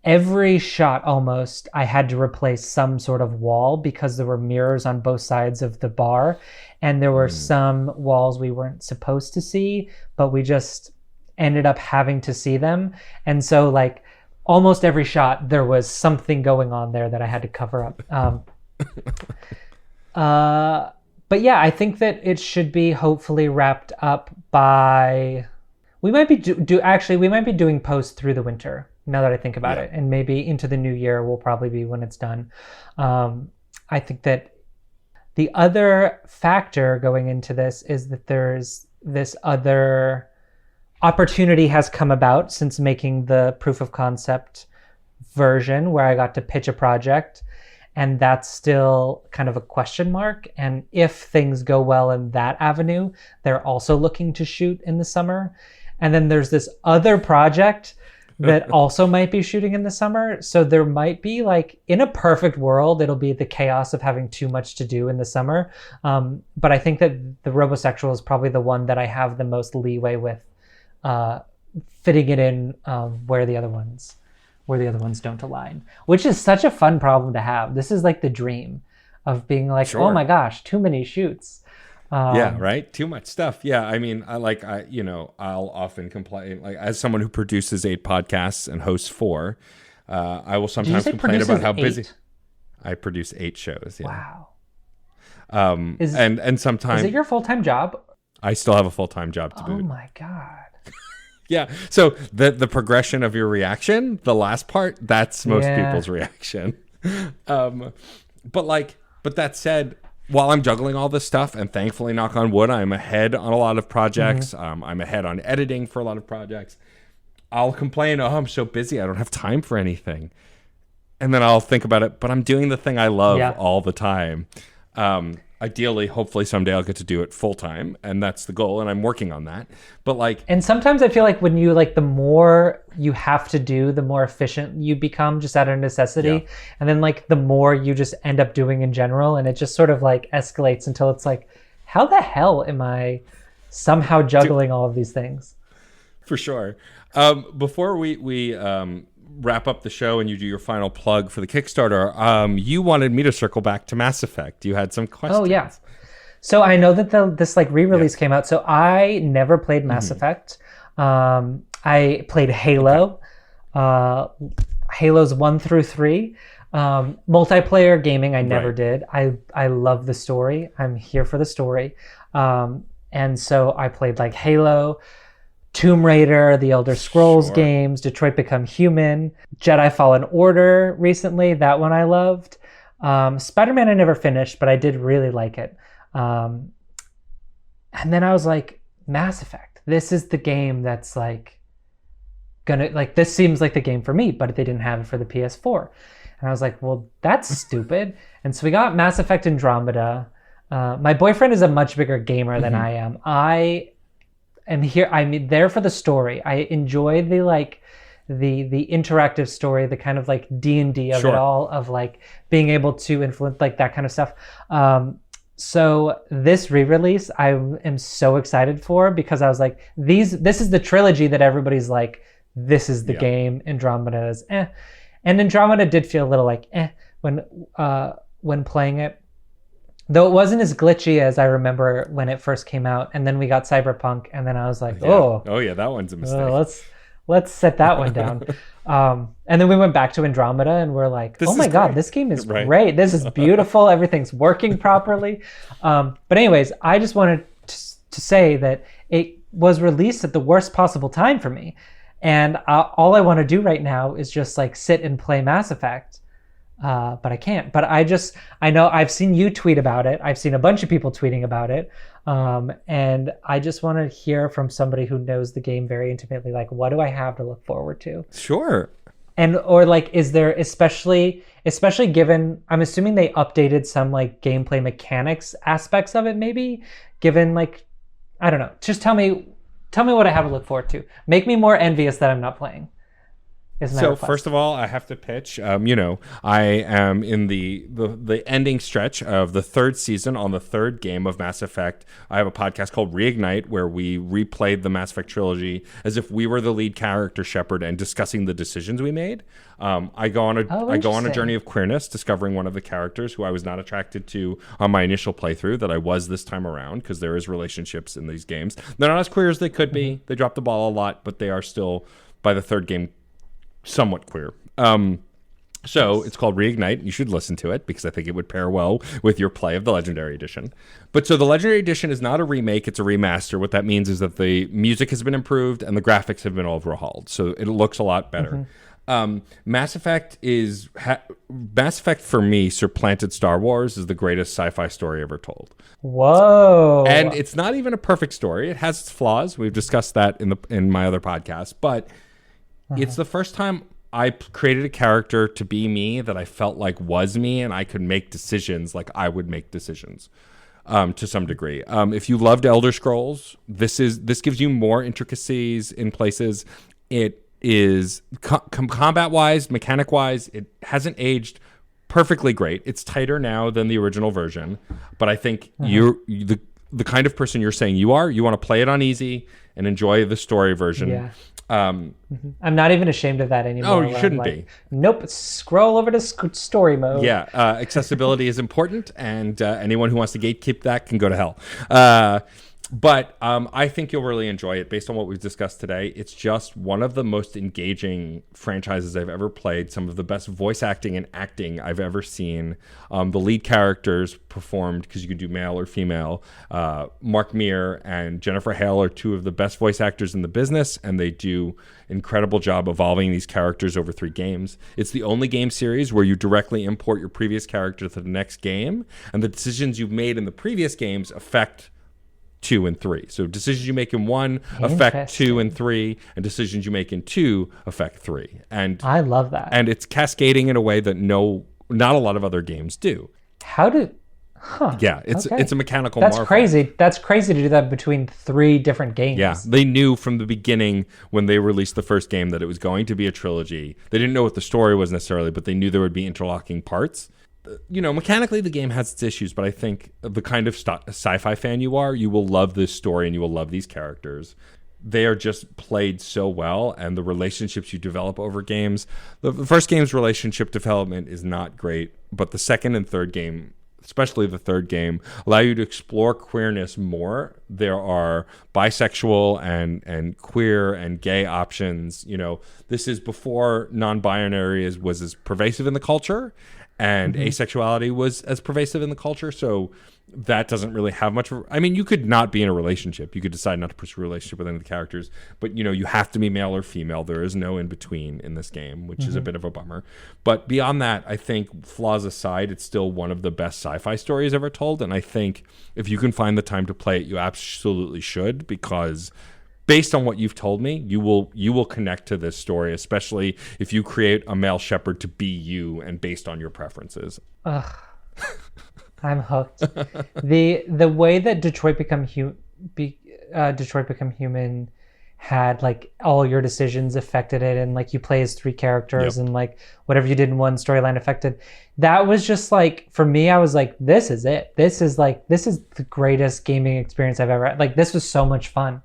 every shot almost I had to replace some sort of wall because there were mirrors on both sides of the bar, and there were some walls we weren't supposed to see, but we just ended up having to see them. And so like almost every shot there was something going on there that I had to cover up. But yeah, I think that it should be hopefully wrapped up by, we might be doing post through the winter now that I think about it, and maybe into the new year will probably be when it's done. I think that the other factor going into this is that there's this other opportunity has come about since making the proof of concept version where I got to pitch a project, and that's still kind of a question mark. And if things go well in that avenue, they're also looking to shoot in the summer. And then there's this other project that also might be shooting in the summer. So there might be like, in a perfect world, it'll be the chaos of having too much to do in the summer. But I think that the Robosexual is probably the one that I have the most leeway with fitting it in where the other ones don't align, which is such a fun problem to have. This is like the dream of being like, oh my gosh, too many shoots. Yeah, right. Too much stuff. Yeah, I mean, I'll often complain, like as someone who produces 8 podcasts and hosts 4, I will sometimes complain about how busy. I produce 8 shows. Yeah. Wow. And sometimes is it your full-time job? I still have a full-time job to boot. Oh my God. Yeah. So the progression of your reaction, the last part, that's most people's reaction. But that said, while I'm juggling all this stuff, and thankfully, knock on wood, I'm ahead on a lot of projects. I'm ahead on editing for a lot of projects. I'll complain, oh, I'm so busy, I don't have time for anything. And then I'll think about it, but I'm doing the thing I love all the time. Ideally, hopefully someday I'll get to do it full time, and that's the goal, and I'm working on that. But and sometimes I feel like when you the more you have to do, the more efficient you become just out of necessity, and then the more you just end up doing in general, and it just sort of escalates until it's how the hell am I somehow juggling all of these things. For sure. Before we wrap up the show and you do your final plug for the Kickstarter, you wanted me to circle back to Mass Effect. You had some questions. Oh, yeah. So I know that this like re-release came out. So I never played Mass Effect. I played Halo, Halos 1 through 3. Multiplayer gaming, I never did. I love the story. I'm here for the story. And so I played like Halo, Tomb Raider, the Elder Scrolls games, Detroit Become Human, Jedi Fallen Order recently. That one I loved. Spider-Man I never finished, but I did really like it. And then I was like, Mass Effect. This is the game that's like this seems like the game for me, but they didn't have it for the PS4. And I was like, well, that's stupid. And so we got Mass Effect Andromeda. My boyfriend is a much bigger gamer than I am. I am here. I'm there for the story. I enjoy the interactive story, the kind of like D&D of it all, of like being able to influence like that kind of stuff. So this re-release I am so excited for, because I was like, this is the trilogy that everybody's like, this is the game. Andromeda is And Andromeda did feel a little like when playing it. Though it wasn't as glitchy as I remember when it first came out. And then we got Cyberpunk, and then I was like, oh yeah, that one's a mistake. Let's set that one down. And then we went back to Andromeda, and we're like, oh my God, this game is great. This is beautiful. Everything's working properly. But anyways, I just wanted to say that it was released at the worst possible time for me. And all I want to do right now is just like sit and play Mass Effect. But I can't. But I know I've seen you tweet about it. I've seen a bunch of people tweeting about it. And I just want to hear from somebody who knows the game very intimately, like, what do I have to look forward to? Sure. And, or like, is there, especially given, I'm assuming they updated some like gameplay mechanics aspects of it, maybe, given like, I don't know. Just tell me what I have to look forward to. Make me more envious that I'm not playing. So first of all, I have to pitch. I am in the ending stretch of the third season on the third game of Mass Effect. I have a podcast called Reignite, where we replayed the Mass Effect trilogy as if we were the lead character Shepard and discussing the decisions we made. I go on a journey of queerness, discovering one of the characters who I was not attracted to on my initial playthrough that I was this time around, because there is relationships in these games. They're not as queer as they could be. They drop the ball a lot, but they are still, by the third game, somewhat queer. So it's called Reignite. You should listen to it, because I think it would pair well with your play of the Legendary Edition. But so the Legendary Edition is not a remake, it's a remaster. What that means is that the music has been improved and the graphics have been overhauled. So it looks a lot better. Mass Effect for me supplanted Star Wars as the greatest sci-fi story ever told. Whoa. And it's not even a perfect story. It has its flaws. We've discussed that in my other podcast, but it's the first time I created a character to be me that I felt like was me, and I could make decisions like I would make decisions to some degree. If you loved Elder Scrolls, this gives you more intricacies in places. It is combat-wise, mechanic-wise, it hasn't aged perfectly great. It's tighter now than the original version, but I think you're the kind of person you're saying you want to play it on easy and enjoy the story version. Yeah. I'm not even ashamed of that anymore. Oh, you shouldn't be. Nope. Scroll over to story mode. Yeah. Accessibility is important, and anyone who wants to gatekeep that can go to hell. But I think you'll really enjoy it based on what we've discussed today. It's just one of the most engaging franchises I've ever played. Some of the best voice acting and acting I've ever seen. The lead characters performed, because you can do male or female. Mark Meir and Jennifer Hale are two of the best voice actors in the business, and they do an incredible job evolving these characters over 3 games. It's the only game series where you directly import your previous character to the next game, and the decisions you've made in the previous games affect 2 and 3. So decisions you make in 1 affect 2 and 3, and decisions you make in 2 affect 3. And I love that. And it's cascading in a way that not a lot of other games do. Yeah, it's a mechanical That's marvel. crazy. That's crazy to do that between 3 different games. Yeah, they knew from the beginning when they released the first game that it was going to be a trilogy. They didn't know what the story was necessarily, but they knew there would be interlocking parts. mechanically the game has its issues, but I think the kind of sci-fi fan you are, you will love this story and you will love these characters. They are just played so well, and the relationships you develop over games. The first game's relationship development is not great, but the second and third game, especially the third game, allow you to explore queerness more. There are bisexual and queer and gay options. This is before non-binary was as pervasive in the culture, and asexuality was as pervasive in the culture. So that doesn't really have much. You could not be in a relationship. You could decide not to pursue a relationship with any of the characters, but you have to be male or female. There is no in between in this game, which is a bit of a bummer. But beyond that, I think flaws aside, it's still one of the best sci-fi stories ever told. And I think if you can find the time to play it, you absolutely should, because based on what you've told me, you will connect to this story, especially if you create a male shepherd to be you and based on your preferences. Ugh. I'm hooked. The way that Detroit Become Human had like all your decisions affected it, and like you play as three characters, and like whatever you did in one storyline affected. That was just like, for me, I was like, this is it. This is the greatest gaming experience I've ever had. Like, this was so much fun.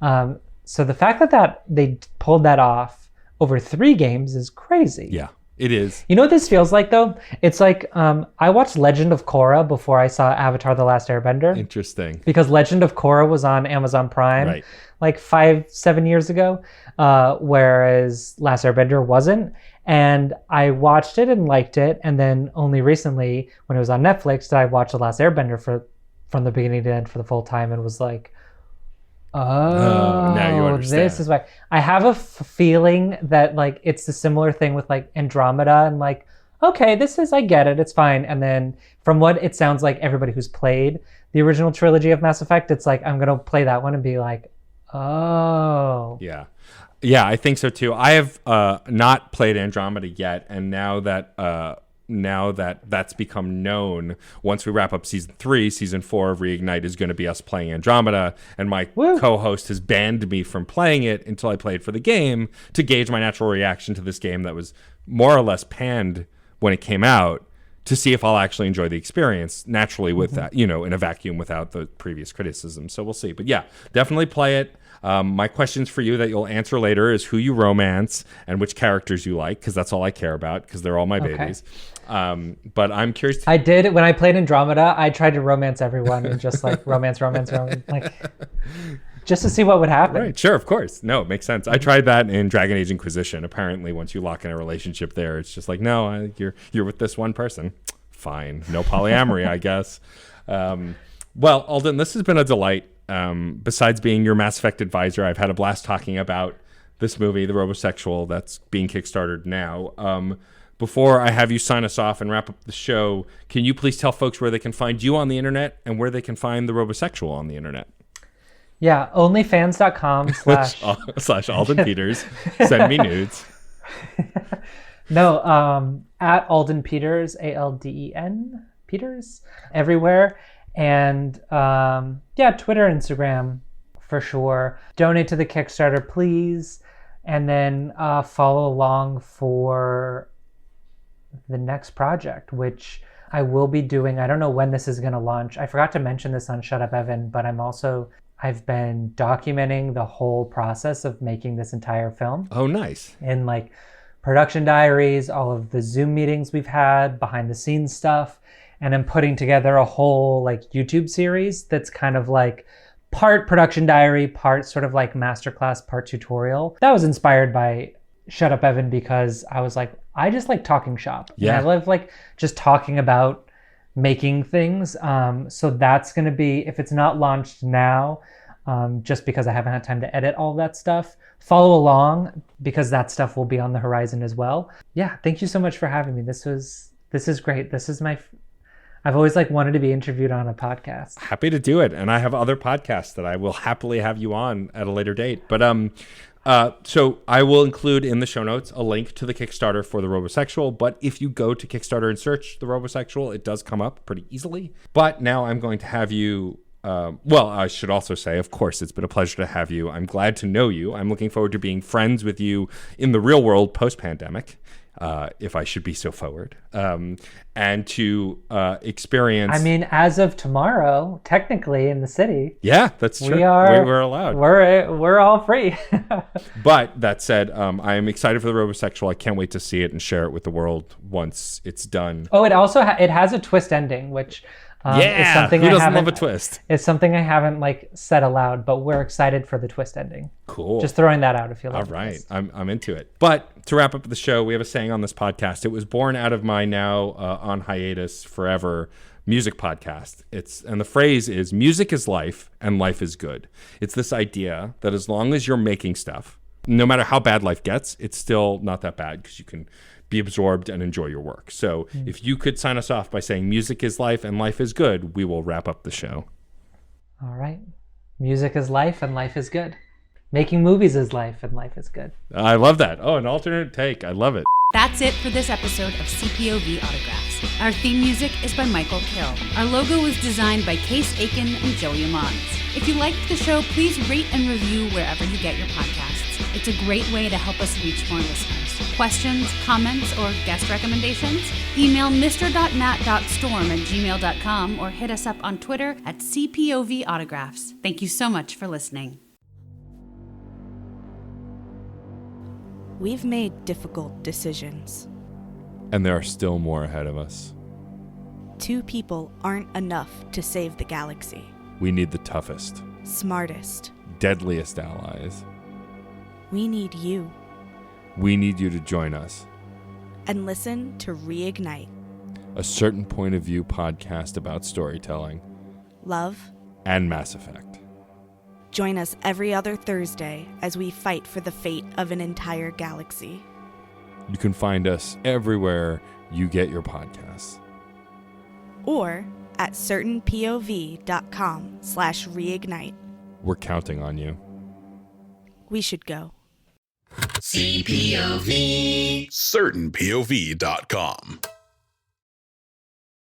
So the fact that they pulled that off over 3 games is crazy. Yeah. It is. You know what this feels like, though? It's like I watched Legend of Korra before I saw Avatar: The Last Airbender. Interesting. Because Legend of Korra was on Amazon Prime like 5-7 years ago, whereas Last Airbender wasn't. And I watched it and liked it. And then only recently, when it was on Netflix, did I watch The Last Airbender from the beginning to end for the full time, and was like, now you understand. This is why. I have a feeling that like it's the similar thing with like Andromeda, and like, okay, I get it, it's fine. And then from what it sounds like, everybody who's played the original trilogy of Mass Effect, it's like, I'm gonna play that one and be like, oh. Yeah, I think so too. I have not played Andromeda yet, and now that that's become known, once we wrap up season 3, season 4 of Reignite is going to be us playing Andromeda, and my co-host has banned me from playing it until I played for the game to gauge my natural reaction to this game that was more or less panned when it came out, to see if I'll actually enjoy the experience naturally with that, in a vacuum without the previous criticism. So we'll see. But yeah, definitely play it. My questions for you that you'll answer later is who you romance and which characters you like, because that's all I care about, because they're all my babies. But I'm curious. I did, when I played Andromeda, I tried to romance everyone and just like romance, like just to see what would happen. Right, sure, of course. No, it makes sense. I tried that in Dragon Age Inquisition. Apparently, once you lock in a relationship there, it's just like, no, you're with this one person. Fine, no polyamory, I guess. Well, Alden, this has been a delight. Besides being your Mass Effect advisor, I've had a blast talking about this movie, The Robosexual, that's being Kickstartered now. Before I have you sign us off and wrap up the show, can you please tell folks where they can find you on the internet and where they can find The Robosexual on the internet? Yeah, onlyfans.com / Alden Peters. Send me nudes. No, at Alden Peters, ALDEN Peters, everywhere. And Twitter, Instagram, for sure. Donate to the Kickstarter, please. And then follow along for the next project, which I will be doing. I don't know when this is going to launch. I forgot to mention this on Shut Up Evan, but I've been documenting the whole process of making this entire film. Oh, nice. In like production diaries, all of the Zoom meetings we've had, behind the scenes stuff. And I'm putting together a whole like YouTube series that's kind of like part production diary, part sort of like masterclass, part tutorial. That was inspired by Shut Up Evan, because I was like, I just like talking shop. Yeah. And I love like just talking about making things. So that's going to be, if it's not launched now, just because I haven't had time to edit all that stuff, follow along, because that stuff will be on the horizon as well. Yeah. Thank you so much for having me. This is great. I've always like wanted to be interviewed on a podcast. Happy to do it. And I have other podcasts that I will happily have you on at a later date. But so I will include in the show notes a link to the Kickstarter for The Robosexual. But if you go to Kickstarter and search The Robosexual, it does come up pretty easily. But now I'm going to have you. I should also say, of course, it's been a pleasure to have you. I'm glad to know you. I'm looking forward to being friends with you in the real world post-pandemic. if I should be so forward, and to experience. I mean, as of tomorrow, technically in the city. Yeah, that's true. We're allowed. We're all free. But that said, I am excited for the Robosexual. I can't wait to see it and share it with the world once it's done. Oh, it also it has a twist ending, which is something who doesn't love a twist? It's something I haven't said aloud, but we're excited for the twist ending. Cool. Just throwing that out if you like. All right, I'm into it. But to wrap up the show, we have a saying on this podcast. It was born out of my now on hiatus forever music podcast. And the phrase is, music is life and life is good. It's this idea that as long as you're making stuff, no matter how bad life gets, it's still not that bad because you can be absorbed and enjoy your work. So if you could sign us off by saying music is life and life is good, we will wrap up the show. All right. Music is life and life is good. Making movies is life and life is good. I love that. Oh, an alternate take. I love it. That's it for this episode of CPOV Autographs. Our theme music is by Michael Kill. Our logo was designed by Case Aiken and Joey Amons. If you liked the show, please rate and review wherever you get your podcasts. It's a great way to help us reach more listeners. Questions, comments, or guest recommendations? Email mr.nat.storm@gmail.com or hit us up on Twitter at CPOV Autographs. Thank you so much for listening. We've made difficult decisions. And there are still more ahead of us. 2 people aren't enough to save the galaxy. We need the toughest, Smartest. deadliest allies. We need you. We need you to join us. And listen to Reignite. A certain point of view podcast about storytelling. Love. And Mass Effect. Join us every other Thursday as we fight for the fate of an entire galaxy. You can find us everywhere you get your podcasts. Or at certainpov.com/reignite. We're counting on you. We should go. CPOV. CertainPOV.com.